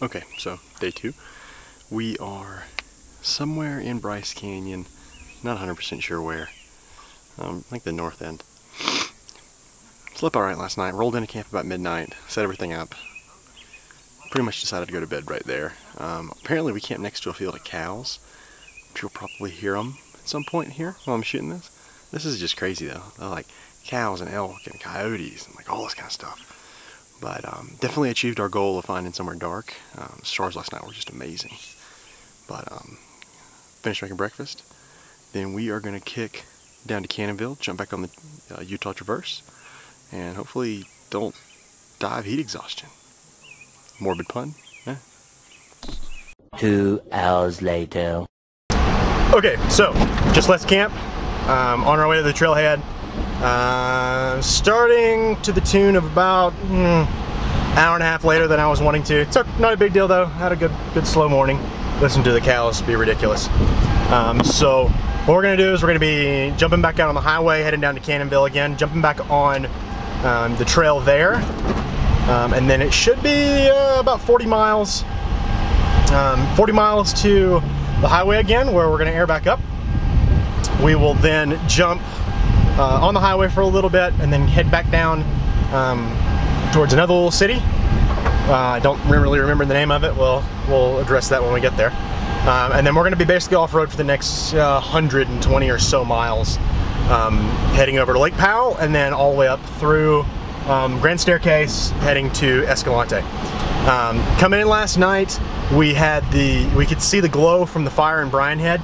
Okay, so day 2. We are somewhere in Bryce Canyon, not 100% sure where. I think the north end. Slept alright last night, rolled into camp about midnight, set everything up. Pretty much decided to go to bed right there. Apparently we camp next to a field of cows, which you'll probably hear them at some point here while I'm shooting this. This is just crazy though. They're like cows and elk and coyotes and like all this kind of stuff. But definitely achieved our goal of finding somewhere dark. The stars last night were just amazing. But finished making breakfast. Then we are going to kick down to Cannonville, jump back on the Utah Traverse, and hopefully don't die of heat exhaustion. Morbid pun? Eh? 2 hours later. Okay, so just left camp, on our way to the trailhead. Starting to the tune of about hour and a half later than I was wanting to. It's not a big deal though. Had a good slow morning. Listen to the cows be ridiculous. So what we're gonna do is we're gonna be jumping back out on the highway, heading down to Cannonville again, jumping back on the trail there, and then it should be about 40 miles. 40 miles to the highway again, where we're gonna air back up. We will then jump on the highway for a little bit and then head back down towards another little city. I don't really remember the name of it. We'll address that when we get there. And then we're going to be basically off-road for the next 120 or so miles, heading over to Lake Powell and then all the way up through Grand Staircase, heading to Escalante. Coming in last night, we could see the glow from the fire in Bryan Head.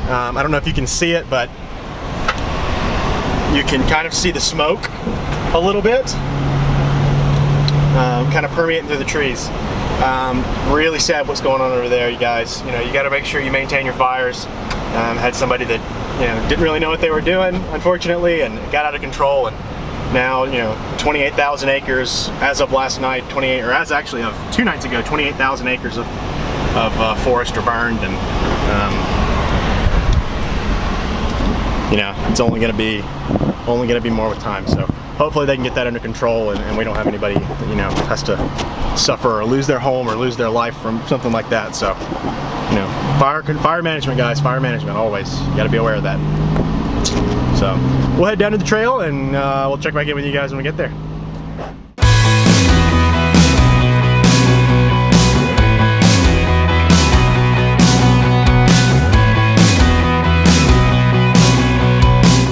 I don't know if you can see it, but you can kind of see the smoke a little bit, kind of permeating through the trees. Really sad what's going on over there, you guys. You know, you got to make sure you maintain your fires. Had somebody that, you know, didn't really know what they were doing, unfortunately, and it got out of control. And now, you know, 28,000 acres as of last night, as actually of 2 nights ago, 28,000 acres of forest are burned, and you know, it's only gonna be more with time. So hopefully they can get that under control, and we don't have anybody that, you know, has to suffer or lose their home or lose their life from something like that. So, you know, fire management, guys, fire management always. You got to be aware of that. So we'll head down to the trail, and we'll check back in with you guys when we get there.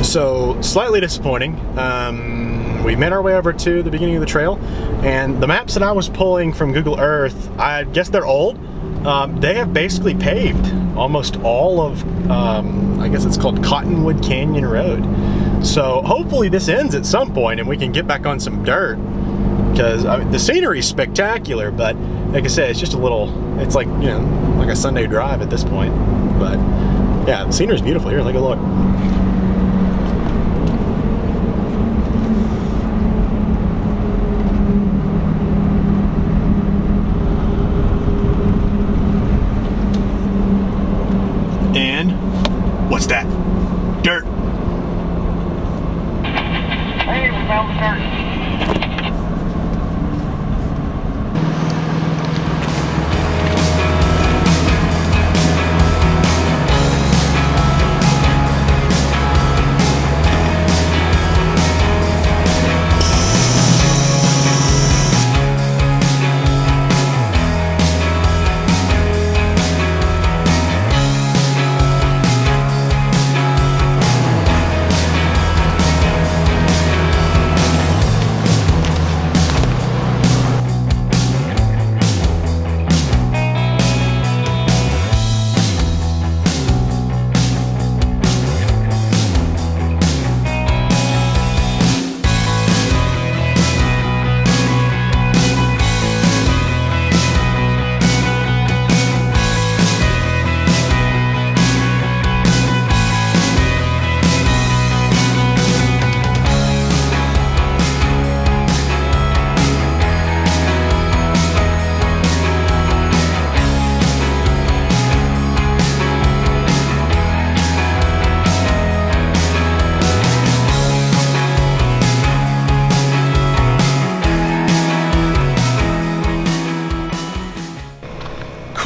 So, slightly disappointing. We made our way over to the beginning of the trail, and the maps that I was pulling from Google Earth, I guess they're old. They have basically paved almost all of, I guess it's called Cottonwood Canyon Road. So hopefully this ends at some point and we can get back on some dirt, because I mean, the scenery is spectacular, but like I said, it's just a little, it's like, you know, like a Sunday drive at this point. But yeah, the scenery is beautiful. Here, take a look. And what's that? Dirt. Hey, we found the dirt.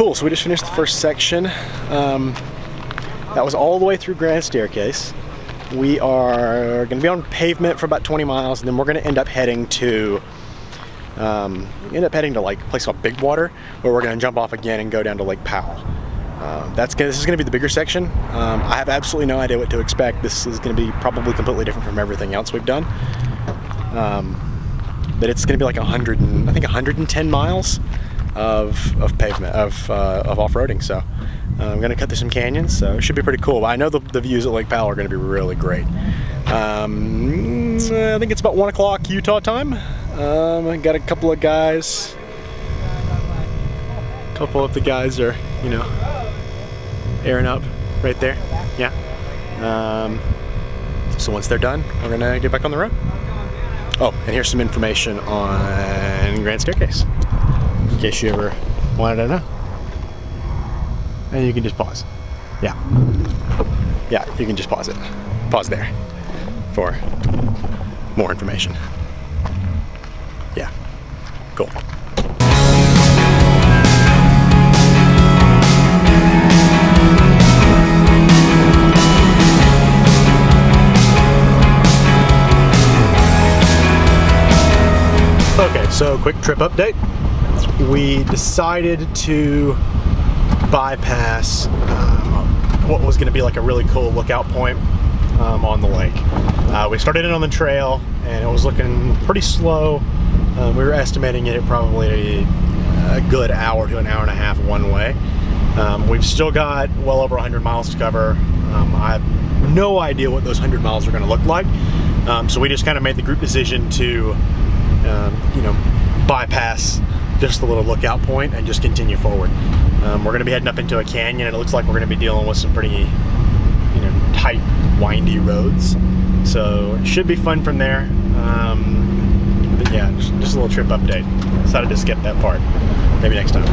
Cool, so we just finished the first section. That was all the way through Grand Staircase. We are gonna be on pavement for about 20 miles, and then we're gonna end up heading to like a place called Big Water, where we're gonna jump off again and go down to Lake Powell. This is gonna be the bigger section. I have absolutely no idea what to expect. This is gonna be probably completely different from everything else we've done. But it's gonna be like 110 miles of pavement, of off-roading. So I'm gonna cut through some canyons, so it should be pretty cool. But I know the views at Lake Powell are gonna be really great. I think it's about 1 o'clock Utah time. I got a couple of guys. A couple of the guys are, you know, airing up right there. Yeah. So once they're done, we're gonna get back on the road. Oh, and here's some information on Grand Staircase, in case you ever wanted to know. And you can just pause. Yeah. Yeah, you can just pause it. Pause there for more information. Yeah, cool. Okay, so quick trip update. We decided to bypass what was going to be like a really cool lookout point on the lake. We started in on the trail and it was looking pretty slow. We were estimating it at probably a good hour to an hour and a half one way. We've still got well over 100 miles to cover. I have no idea what those 100 miles are going to look like. So we just kind of made the group decision to you know, bypass just the little lookout point and just continue forward. We're going to be heading up into a canyon, and it looks like we're going to be dealing with some pretty, you know, tight, windy roads. So it should be fun from there. But yeah, just a little trip update. Decided to skip that part. Maybe next time.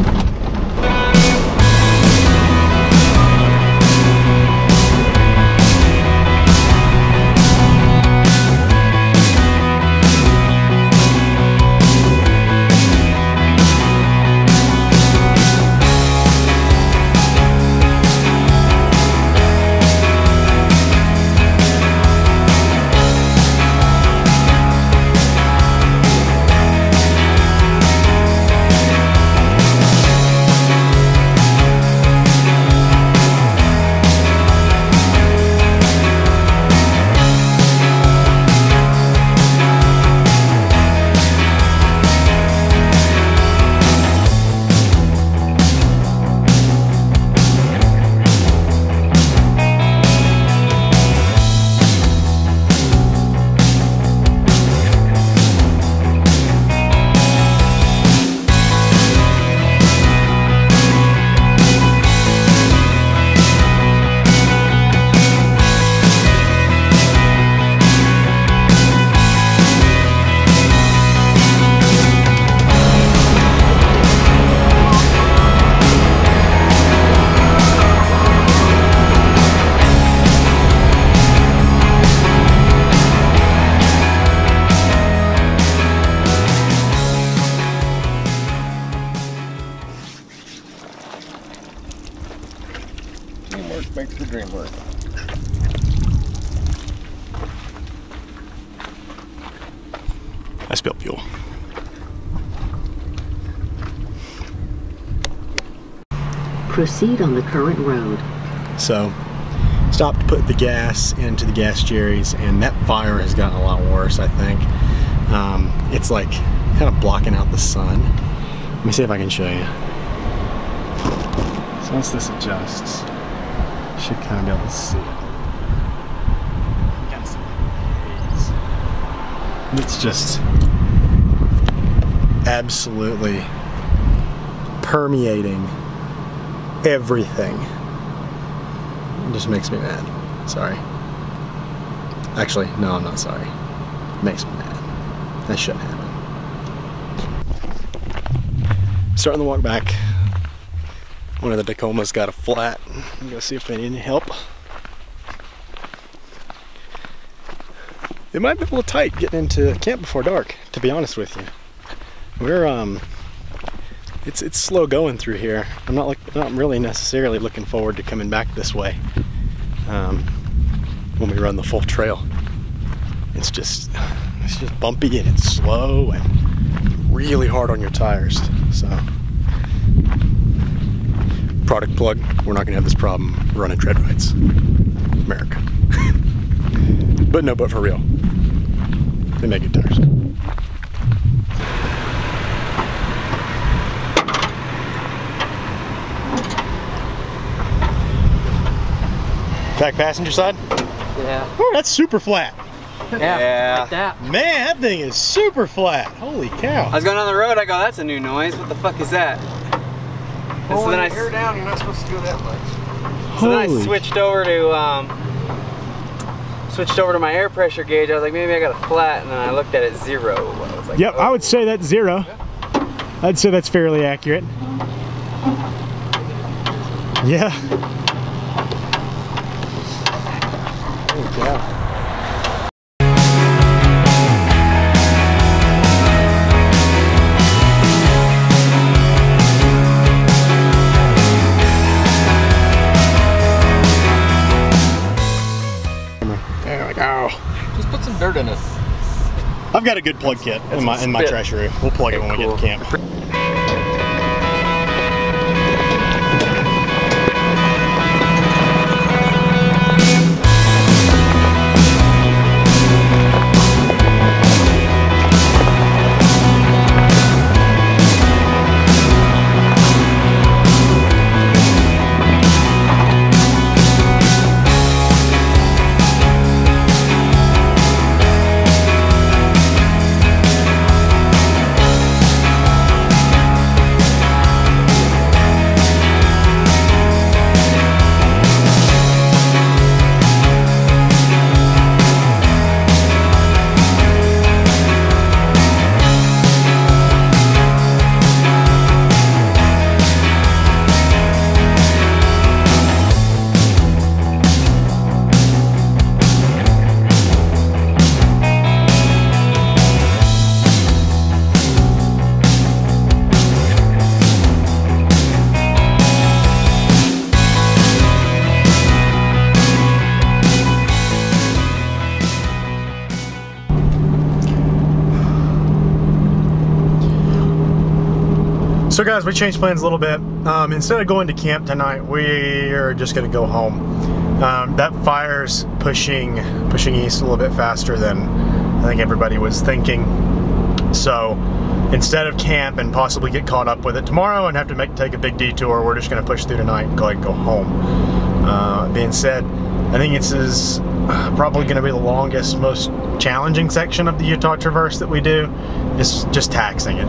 Makes the dream work. I spilled fuel. Proceed on the current road. So, stopped to put the gas into the gas jerrys, and that fire has gotten a lot worse, I think. It's like kind of blocking out the sun. Let me see if I can show you. So once this adjusts, you should kind of be able to see. It's just absolutely permeating everything. It just makes me mad. Sorry. Actually, no, I'm not sorry. It makes me mad. That shouldn't happen. Starting the walk back. One of the Tacomas got a flat. I'm gonna see if they need any help. It might be a little tight getting into camp before dark, to be honest with you. We're it's slow going through here. I'm not really necessarily looking forward to coming back this way when we run the full trail. It's just bumpy and it's slow and really hard on your tires. So, product plug, we're not gonna have this problem running tread rides. America. But for real. They make good tires. Back passenger side? Yeah. Oh, that's super flat. Yeah. Like that. Man, that thing is super flat. Holy cow. I was going on the road, I go, that's a new noise. What the fuck is that? And so then I air down, you're not supposed to go that much. So then I switched over to my air pressure gauge. I was like, maybe I got a flat, and then I looked at it 0. I was like, yep, oh. I would say that's 0. I'd say that's fairly accurate. Yeah. Holy cow. Just put some dirt in it. I've got a good plug kit in my treasury. We'll plug it when we get to camp. So guys, we changed plans a little bit. Instead of going to camp tonight, we are just gonna go home. That fire's pushing east a little bit faster than I think everybody was thinking. So instead of camp and possibly get caught up with it tomorrow and have to take a big detour, we're just gonna push through tonight and go ahead and go home. Being said, I think this is probably gonna be the longest, most challenging section of the Utah Traverse that we do. It's just taxing it.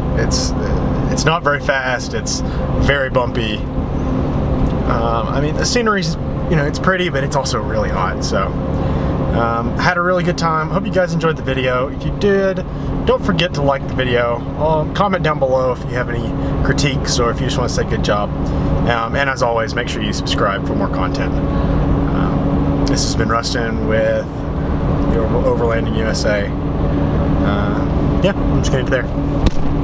It's not very fast. It's very bumpy. I mean, the scenery's, you know, it's pretty, but it's also really hot. So, had a really good time. Hope you guys enjoyed the video. If you did, don't forget to like the video. Comment down below if you have any critiques or if you just want to say good job. And as always, make sure you subscribe for more content. This has been Rustin with Overlanding USA. Yeah, I'm just gonna get there.